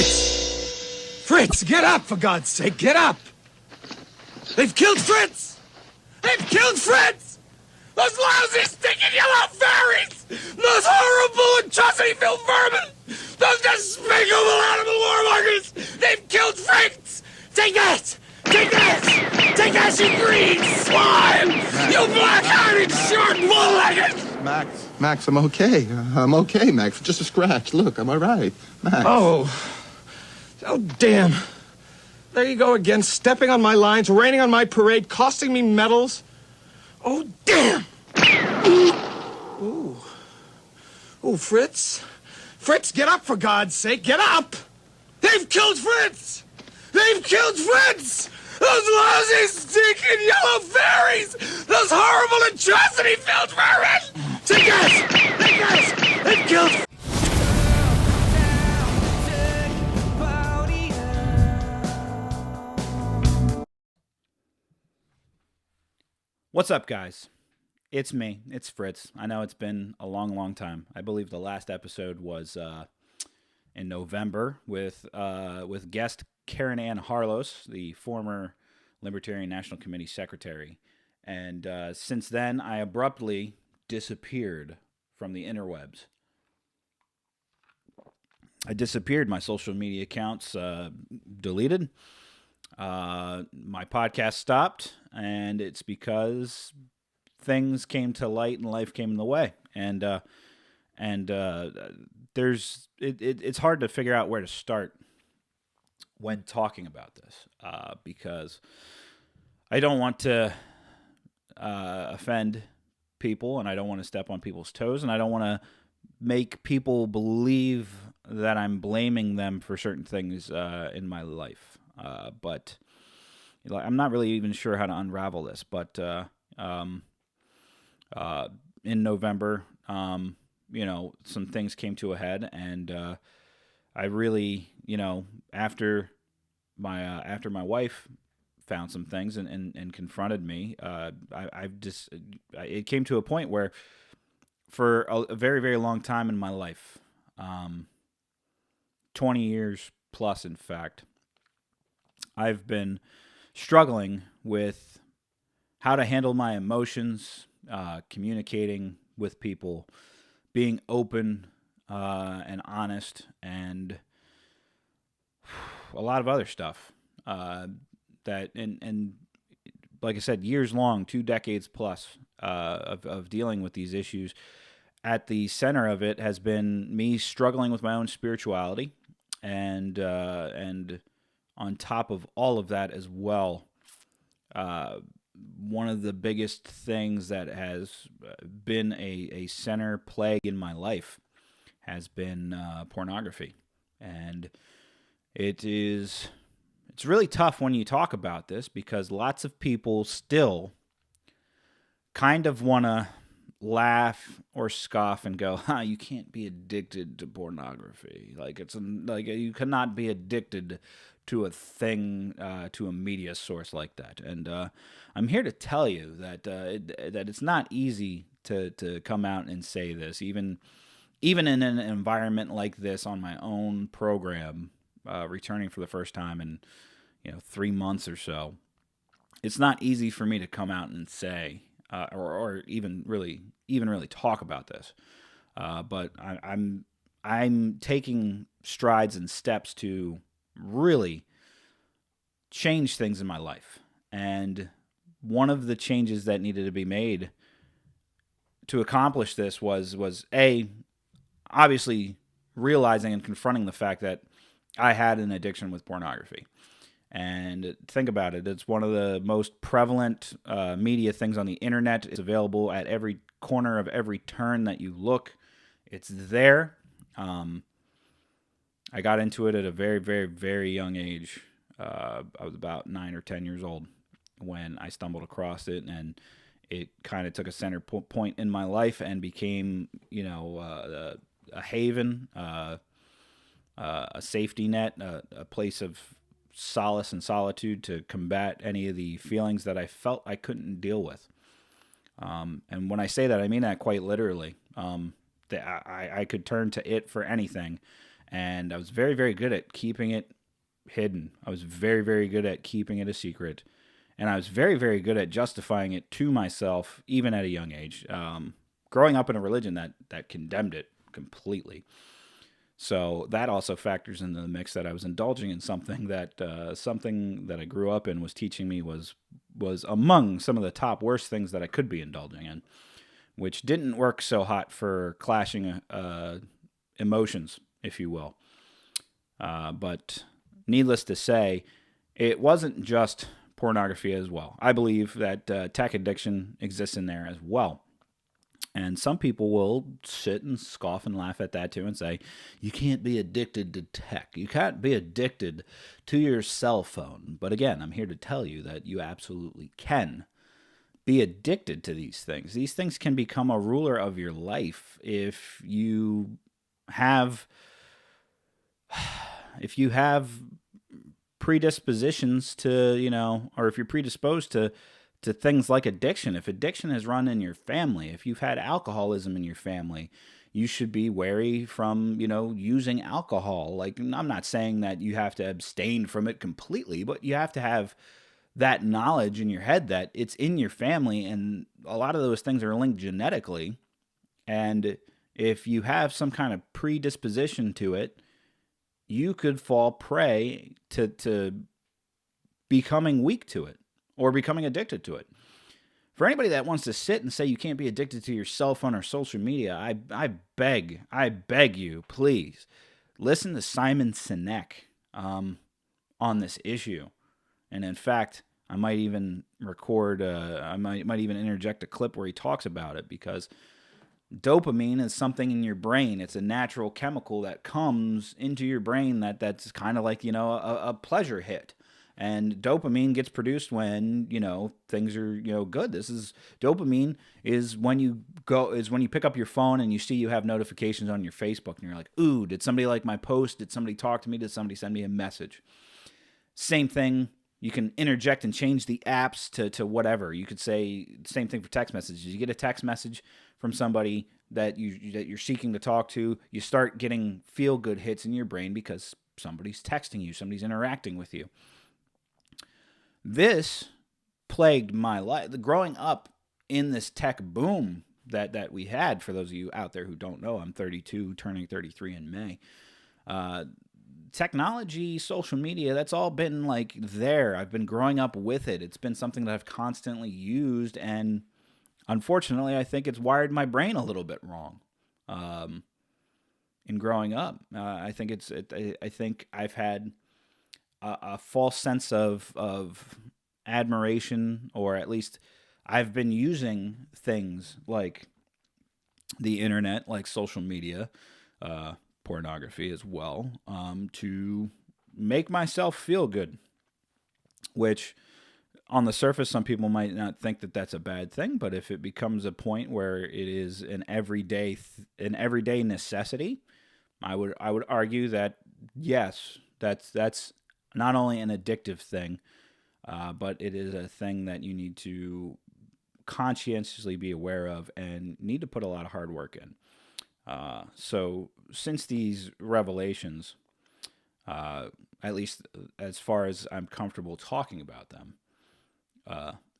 Fritz! Fritz, get up, for God's sake, get up! They've killed Fritz! They've killed Fritz! Those lousy, stinking yellow fairies! Those horrible, atrocity-filled vermin! Those despicable animal warmongers! They've killed Fritz! Take that! Take that! Take that, you green swine! Max. You black-hearted, short, bull-legged! Max, I'm okay. I'm okay, Max. Just a scratch. Look, I'm all right. Max. Oh, damn. There you go again, stepping on my lines, raining on my parade, costing me medals. Oh, damn! Ooh. Ooh, Fritz. Fritz, get up, for God's sake, get up! They've killed Fritz! They've killed Fritz! Those lousy, stinking yellow fairies! Those horrible, atrocity-filled vermin! Take us! Take us! They've killed... What's up, guys? It's me. It's Fritz. I know it's been a long, long time. I believe the last episode was in November with guest Karen Ann Harlos, the former Libertarian National Committee secretary. And since then, I abruptly disappeared from the interwebs. I disappeared. My social media accounts deleted. My podcast stopped, and it's because things came to light and life came in the way. And it's hard to figure out where to start when talking about this, because I don't want to offend people, and I don't want to step on people's toes, and I don't want to make people believe that I'm blaming them for certain things in my life. But I'm not really even sure how to unravel this. But in November, some things came to a head, and I really, after my wife found some things and confronted me, it came to a point where, for a very, very long time in my life, 20 years plus, in fact, I've been struggling with how to handle my emotions, communicating with people, being open and honest, and a lot of other stuff that, and like I said, years long, 2 decades plus of dealing with these issues. At the center of it has been me struggling with my own spirituality, and on top of all of that as well, one of the biggest things that has been a center plague in my life has been pornography. And it's really tough when you talk about this, because lots of people still kind of want to laugh or scoff and go, you can't be addicted to pornography. Like, you cannot be addicted to a thing, to a media source like that. And I'm here to tell you that that it's not easy to come out and say this, even in an environment like this, on my own program, returning for the first time in 3 months or so. It's not easy for me to come out and say, or even really talk about this. But I'm taking strides and steps to really change things in my life. And one of the changes that needed to be made to accomplish this was obviously realizing and confronting the fact that I had an addiction with pornography. And think about it, it's one of the most prevalent media things on the internet. It's available at every corner of every turn that you look. It's there. I got into it at a very, very, very young age. I was about 9 or 10 years old when I stumbled across it, and it kind of took a center point in my life and became, a haven, a safety net, a place of solace and solitude to combat any of the feelings that I felt I couldn't deal with. And when I say that, I mean that quite literally. That I could turn to it for anything, And I was very, very good at keeping it hidden. I was very, very good at keeping it a secret. And I was very, very good at justifying it to myself, even at a young age. Growing up in a religion that condemned it completely. So that also factors into the mix that I was indulging in something that I grew up in was teaching me was among some of the top worst things that I could be indulging in, which didn't work so hot for clashing emotions, if you will. But needless to say, it wasn't just pornography as well. I believe that tech addiction exists in there as well. And some people will sit and scoff and laugh at that too and say, you can't be addicted to tech. You can't be addicted to your cell phone. But again, I'm here to tell you that you absolutely can be addicted to these things. These things can become a ruler of your life if you have predispositions to, or if you're predisposed to things like addiction. If addiction has run in your family, if you've had alcoholism in your family, you should be wary from, using alcohol. Like, I'm not saying that you have to abstain from it completely, but you have to have that knowledge in your head that it's in your family, and a lot of those things are linked genetically. And if you have some kind of predisposition to it, you could fall prey to becoming weak to it or becoming addicted to it. For anybody that wants to sit and say you can't be addicted to your cell phone or social media, I beg you, please, listen to Simon Sinek on this issue. And in fact, I might even record, I might even interject a clip where he talks about it, because dopamine is something in your brain. It's a natural chemical that comes into your brain that's kind of like, a pleasure hit. And dopamine gets produced when, things are, good. Dopamine is when you pick up your phone and you see you have notifications on your Facebook and you're like, ooh, did somebody like my post? Did somebody talk to me? Did somebody send me a message? Same thing. You can interject and change the apps to whatever. You could say same thing for text messages. You get a text message from somebody that you're seeking to talk to, you start getting feel-good hits in your brain because somebody's texting you, somebody's interacting with you. This plagued my life. Growing up in this tech boom that we had, for those of you out there who don't know, I'm 32, turning 33 in May. Technology, social media, that's all been like there. I've been growing up with it. It's been something that I've constantly used, and unfortunately, I think it's wired my brain a little bit wrong. In growing up, I think I think I've had a false sense of admiration, or at least I've been using things like the internet, like social media, pornography as well, to make myself feel good, which on the surface, some people might not think that that's a bad thing, but if it becomes a point where it is an everyday necessity, I would argue that yes, that's not only an addictive thing, but it is a thing that you need to conscientiously be aware of and need to put a lot of hard work in. So since these revelations, at least as far as I'm comfortable talking about them,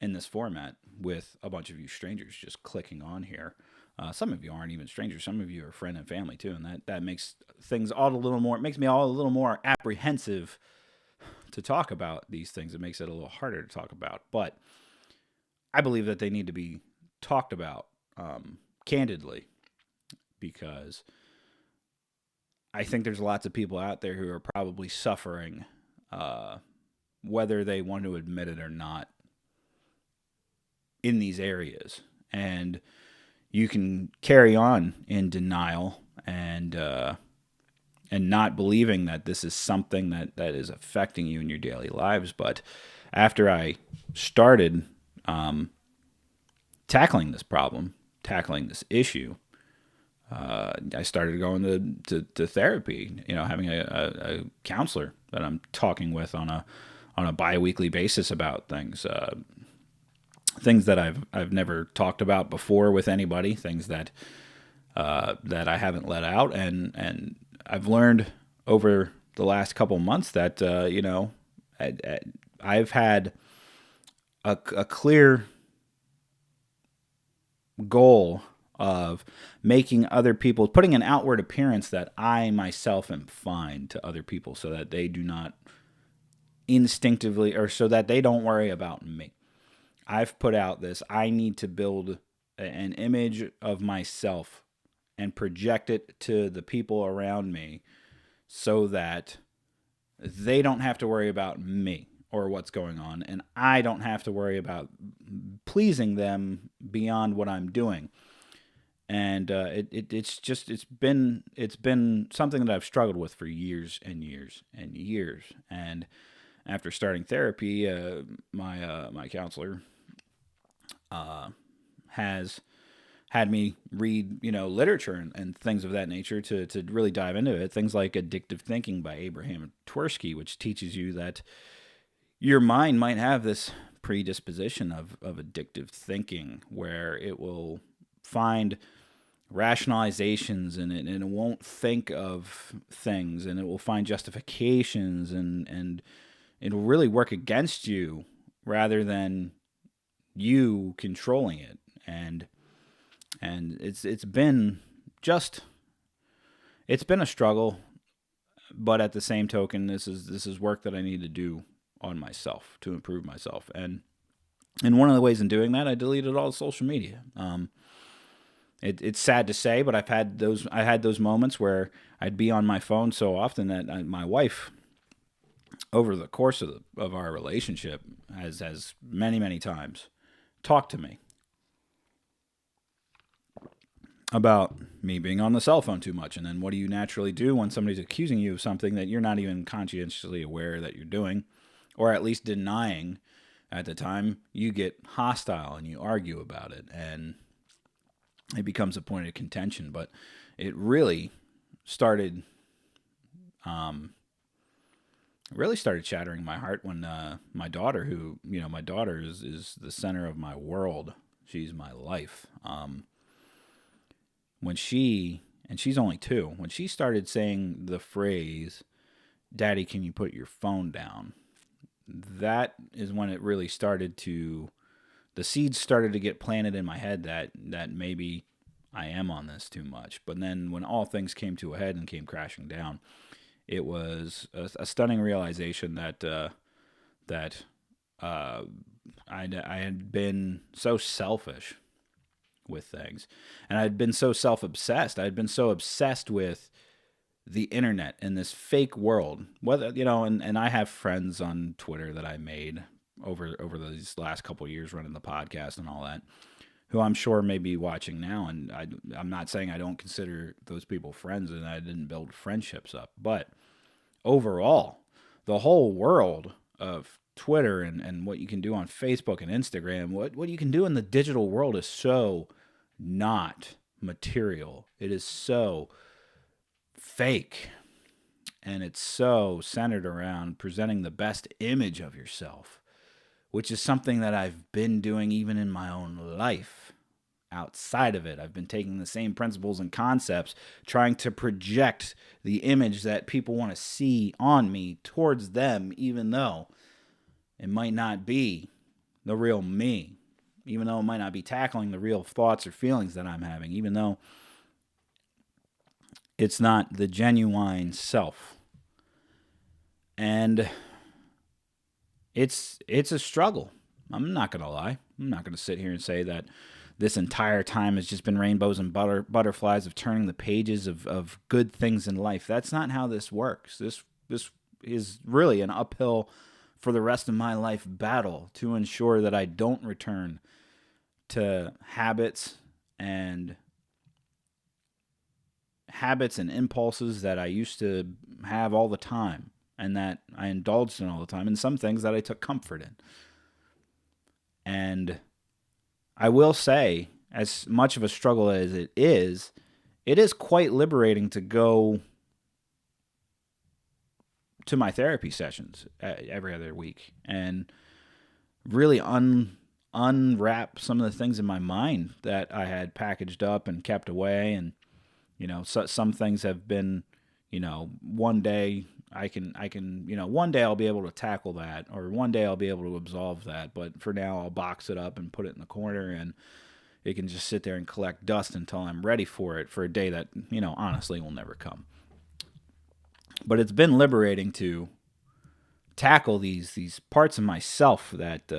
in this format with a bunch of you strangers just clicking on here, some of you aren't even strangers. Some of you are friend and family too, and that makes things makes me all a little more apprehensive to talk about these things. It makes it a little harder to talk about, but I believe that they need to be talked about candidly, because I think there's lots of people out there who are probably suffering, whether they want to admit it or not, in these areas. And you can carry on in denial and not believing that this is something that is affecting you in your daily lives. But after I started tackling this problem, tackling this issue, I started going to therapy, having a counselor that I'm talking with on a bi-weekly basis about things that I've never talked about before with anybody, things that I haven't let out, and I've learned over the last couple months that, I've had a clear goal of making other people, putting an outward appearance that I myself am fine to other people so that they do not instinctively, or so that they don't worry about me. I've put out this, I need to build an image of myself and project it to the people around me so that they don't have to worry about me or what's going on, and I don't have to worry about pleasing them beyond what I'm doing. And it's been something that I've struggled with for years and years and years. And after starting therapy, my counselor has had me read, literature and things of that nature to really dive into it. Things like Addictive Thinking by Abraham Tversky, which teaches you that your mind might have this predisposition of addictive thinking where it will find rationalizations in it, and it won't think of things, and it will find justifications, and it'll really work against you rather than you controlling it. And it's been a struggle, but at the same token, this is work that I need to do on myself to improve myself. And one of the ways in doing that, I deleted all social media. It's sad to say, but I had those moments where I'd be on my phone so often that my wife, over the course of our relationship, has many times talked to me about me being on the cell phone too much. And then what do you naturally do when somebody's accusing you of something that you're not even conscientiously aware that you're doing, or at least denying at the time? You get hostile and you argue about it, and it becomes a point of contention. But it really started shattering my heart when my daughter, who, my daughter is the center of my world. She's my life. When she's only 2, when she started saying the phrase, "Daddy, can you put your phone down?" That is when it really started the seeds started to get planted in my head that maybe I am on this too much. But then when all things came to a head and came crashing down, it was a stunning realization that I had been so selfish with things, and I'd been so self-obsessed. I'd been so obsessed with the internet and this fake world. Whether and I have friends on Twitter that I made over these last couple of years running the podcast and all that, who I'm sure may be watching now. And I'm not saying I don't consider those people friends and I didn't build friendships up, but overall, the whole world of Twitter and what you can do on Facebook and Instagram, what you can do in the digital world is so not material. It is so fake, and it's so centered around presenting the best image of yourself, which is something that I've been doing even in my own life. Outside of it, I've been taking the same principles and concepts, trying to project the image that people want to see on me towards them, even though it might not be the real me, even though it might not be tackling the real thoughts or feelings that I'm having, even though it's not the genuine self. And it's a struggle. I'm not going to lie. I'm not going to sit here and say that this entire time has just been rainbows and butterflies of turning the pages of good things in life. That's not how this works. This is really an uphill for the rest of my life battle to ensure that I don't return to habits and impulses that I used to have all the time and that I indulged in all the time, and some things that I took comfort in. And I will say, as much of a struggle as it is quite liberating to go to my therapy sessions every other week and really unwrap some of the things in my mind that I had packaged up and kept away. And, some things have been, one day one day I'll be able to tackle that, or one day I'll be able to absolve that. But for now, I'll box it up and put it in the corner, and it can just sit there and collect dust until I'm ready for it, for a day that, honestly will never come. But it's been liberating to tackle these parts of myself that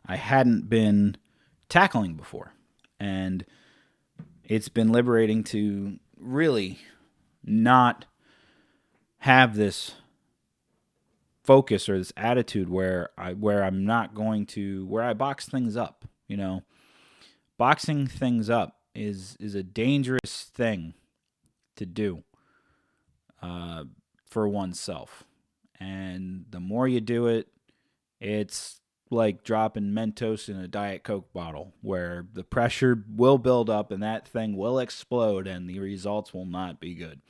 I hadn't been tackling before. And it's been liberating to really not have this focus or this attitude where I box things up. Boxing things up is a dangerous thing to do for oneself. And the more you do it, it's like dropping Mentos in a Diet Coke bottle, where the pressure will build up and that thing will explode and the results will not be good.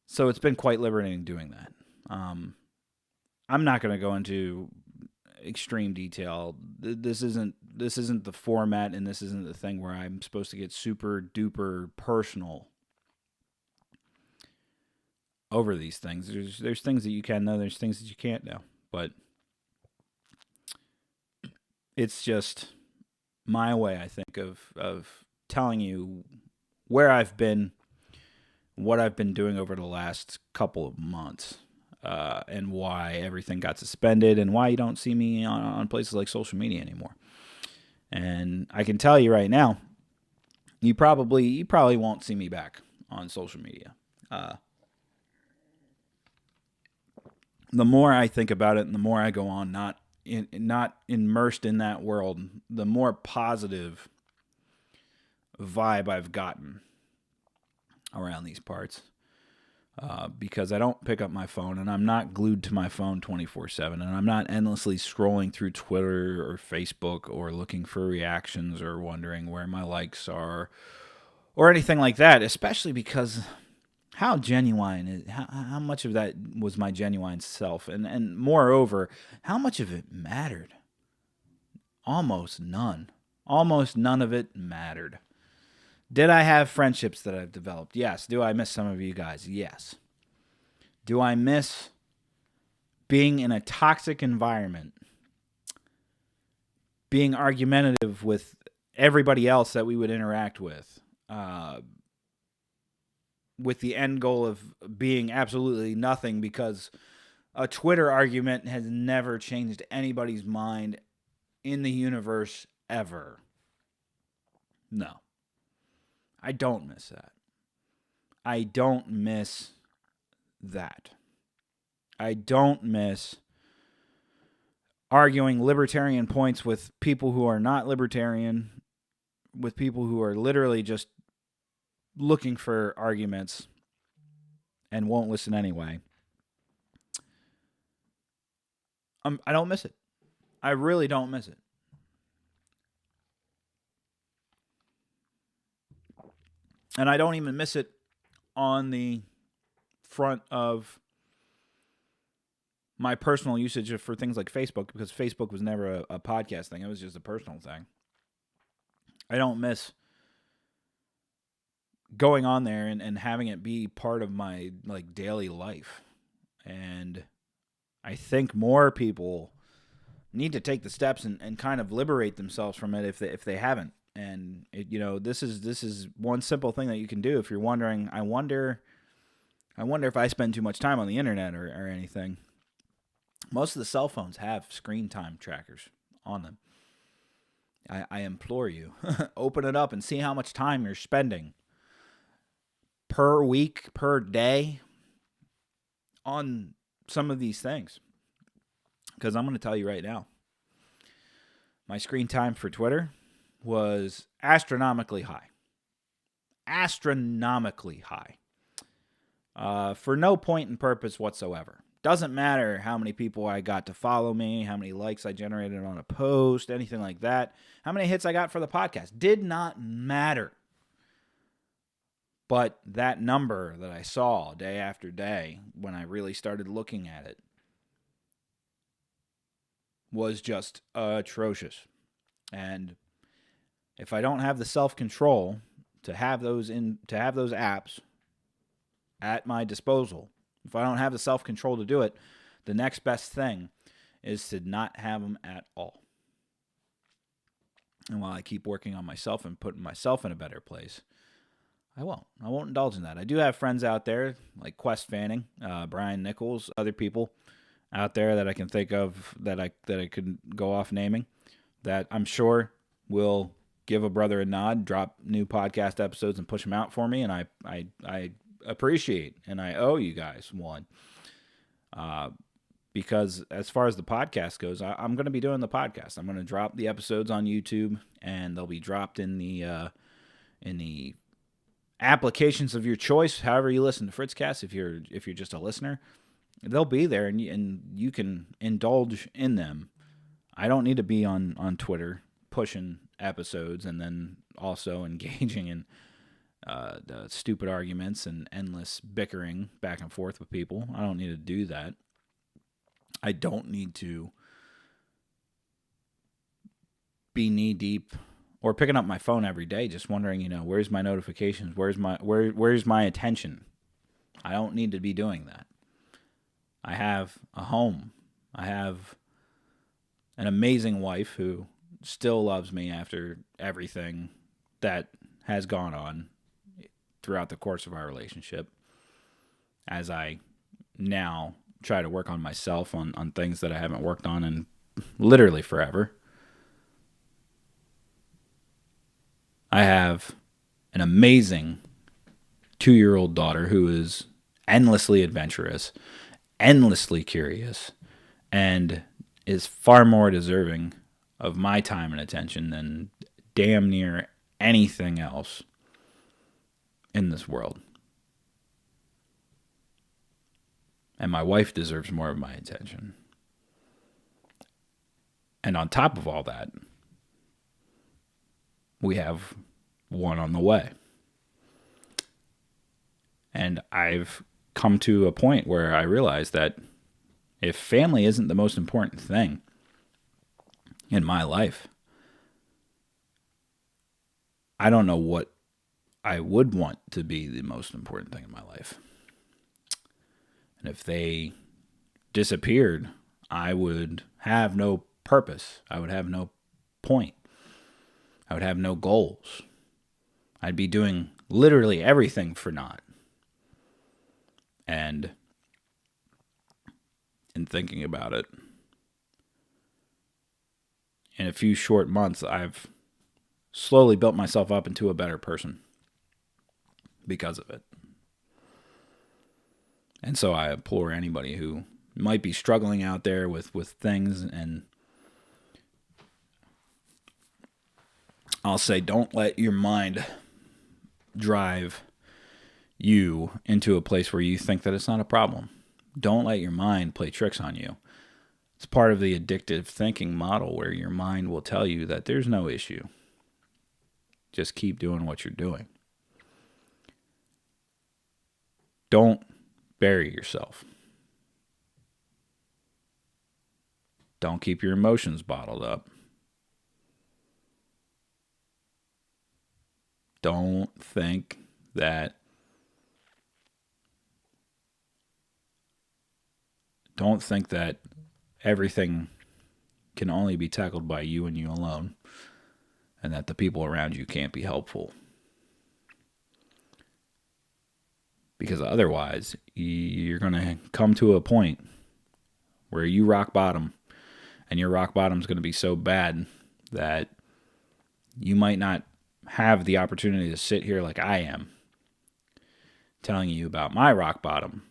So it's been quite liberating doing that. I'm not going to go into extreme detail. This isn't the format, and this isn't the thing where I'm supposed to get super duper personal over these things. There's things that you can know, there's things that you can't know, but it's just my way, I think, of telling you where I've been, what I've been doing over the last couple of months, and why everything got suspended, and why you don't see me on places like social media anymore. And I can tell you right now, you probably won't see me back on social media. The more I think about it, and the more I go on not immersed in that world, the more positive vibe I've gotten around these parts. Because I don't pick up my phone, and I'm not glued to my phone 24/7, and I'm not endlessly scrolling through Twitter or Facebook or looking for reactions or wondering where my likes are or anything like that, especially because how genuine is, how much of that was my genuine self, and moreover, how much of it mattered? Almost none. Almost none of it mattered. Did I have friendships that I've developed? Yes. Do I miss some of you guys? Yes. Do I miss being in a toxic environment, being argumentative with everybody else that we would interact with the end goal of being absolutely nothing, because a Twitter argument has never changed anybody's mind in the universe ever? No. I don't miss that. I don't miss that. I don't miss arguing libertarian points with people who are not libertarian, with people who are literally just looking for arguments and won't listen anyway. I don't miss it. I really don't miss it. And I don't even miss it on the front of my personal usage for things like Facebook, because Facebook was never a podcast thing. It was just a personal thing. I don't miss going on there and having it be part of my daily life. And I think more people need to take the steps and kind of liberate themselves from it if they haven't. And this is one simple thing that you can do if you're wondering. I wonder if I spend too much time on the internet or anything. Most of the cell phones have screen time trackers on them. I implore you, open it up and see how much time you're spending per week, per day on some of these things. Because I'm going to tell you right now, my screen time for Twitter was astronomically high. Astronomically high. For no point and purpose whatsoever. Doesn't matter how many people I got to follow me, how many likes I generated on a post, anything like that. How many hits I got for the podcast. Did not matter. But that number that I saw day after day when I really started looking at it was just atrocious. And if I don't have the self-control to have those apps at my disposal, if I don't have the self-control to do it, the next best thing is to not have them at all. And while I keep working on myself and putting myself in a better place, I won't indulge in that. I do have friends out there like Quest Fanning, Brian Nichols, other people out there that I can think of that I could go off naming that I'm sure will give a brother a nod, drop new podcast episodes and push them out for me, and I appreciate and I owe you guys one. Because as far as the podcast goes, I'm going to be doing the podcast. I'm going to drop the episodes on YouTube, and they'll be dropped in the applications of your choice. However you listen to Fritzcast, if you're just a listener, they'll be there, and you can indulge in them. I don't need to be on Twitter pushing episodes and then also engaging in the stupid arguments and endless bickering back and forth with people. I don't need to do that. I don't need to be knee deep or picking up my phone every day just wondering, where's my notifications? Where's my attention? I don't need to be doing that. I have a home. I have an amazing wife who still loves me after everything that has gone on throughout the course of our relationship. As I now try to work on myself on things that I haven't worked on in literally forever. I have an amazing 2-year-old daughter who is endlessly adventurous, endlessly curious, and is far more deserving of my time and attention than damn near anything else in this world. And my wife deserves more of my attention. And on top of all that, we have one on the way. And I've come to a point where I realize that if family isn't the most important thing in my life, I don't know what I would want to be the most important thing in my life. And if they disappeared, I would have no purpose. I would have no point. I would have no goals. I'd be doing literally everything for naught. And in thinking about it, in a few short months, I've slowly built myself up into a better person because of it. And so I implore anybody who might be struggling out there with things, and I'll say, don't let your mind drive you into a place where you think that it's not a problem. Don't let your mind play tricks on you. It's part of the addictive thinking model where your mind will tell you that there's no issue. Just keep doing what you're doing. Don't bury yourself. Don't keep your emotions bottled up. Don't think that everything can only be tackled by you and you alone, and that the people around you can't be helpful. Because otherwise, you're going to come to a point where you rock bottom, and your rock bottom is going to be so bad that you might not have the opportunity to sit here like I am, telling you about my rock bottom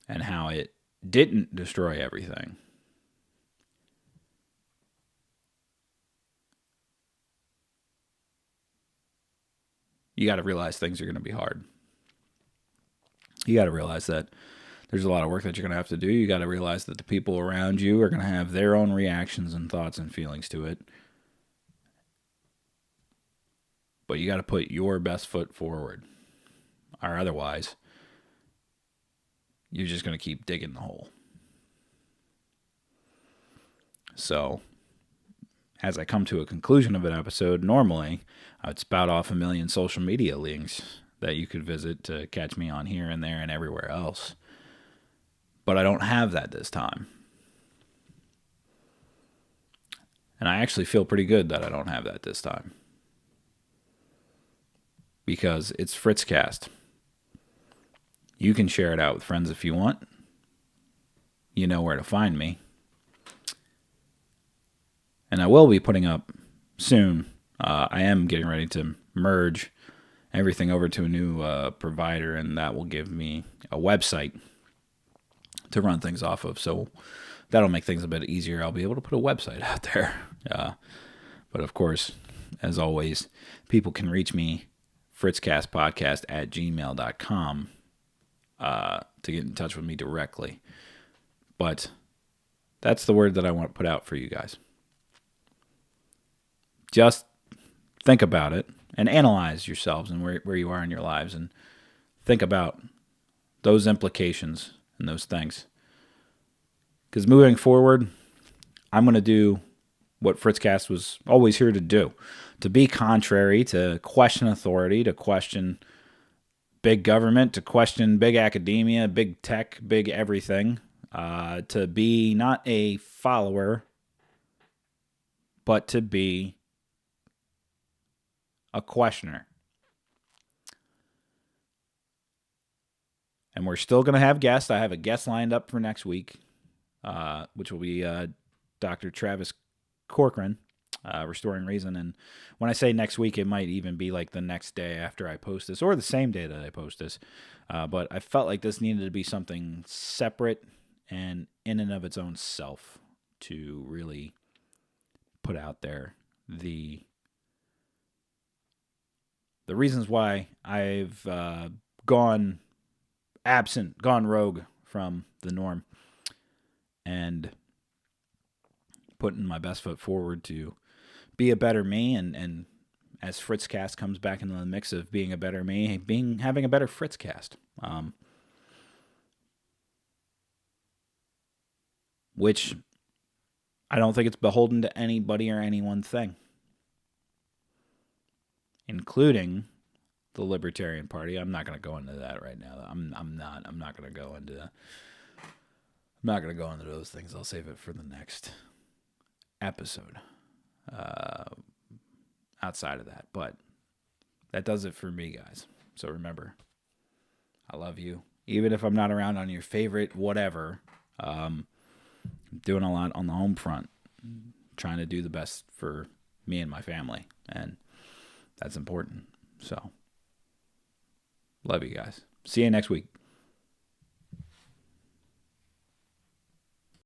and how it didn't destroy everything. You got to realize things are going to be hard. You got to realize that there's a lot of work that you're going to have to do. You got to realize that the people around you are going to have their own reactions and thoughts and feelings to it. But you got to put your best foot forward. Or otherwise, you're just going to keep digging the hole. So, as I come to a conclusion of an episode, normally I would spout off a million social media links that you could visit to catch me on here and there and everywhere else. But I don't have that this time. And I actually feel pretty good that I don't have that this time. Because it's Fritzcast. You can share it out with friends if you want. You know where to find me. And I will be putting up soon. I am getting ready to merge everything over to a new provider, and that will give me a website to run things off of. So that'll make things a bit easier. I'll be able to put a website out there. But of course, as always, people can reach me, fritzcastpodcast@gmail.com, to get in touch with me directly. But that's the word that I want to put out for you guys. Just think about it and analyze yourselves and where you are in your lives, and think about those implications and those things. Because moving forward, I'm going to do what Fritzcast was always here to do. To be contrary, to question authority, to question big government, to question big academia, big tech, big everything. To be not a follower, but to be a questioner. And we're still going to have guests. I have a guest lined up for next week, which will be Dr. Travis Corcoran, Restoring Reason. And when I say next week, it might even be like the next day after I post this, or the same day that I post this. But I felt like this needed to be something separate and in and of its own self to really put out there the reasons why I've gone absent, gone rogue from the norm, and putting my best foot forward to be a better me, and as Fritzcast comes back into the mix of being a better me, having a better Fritzcast. Which I don't think it's beholden to anybody or any one thing, including the Libertarian Party. I'm not going to go into that right now. I'm not going to go into those things. I'll save it for the next episode. Outside of that, but that does it for me, guys. So remember, I love you, even if I'm not around on your favorite whatever. I'm doing a lot on the home front, trying to do the best for me and my family, and that's important. So, love you guys. See you next week.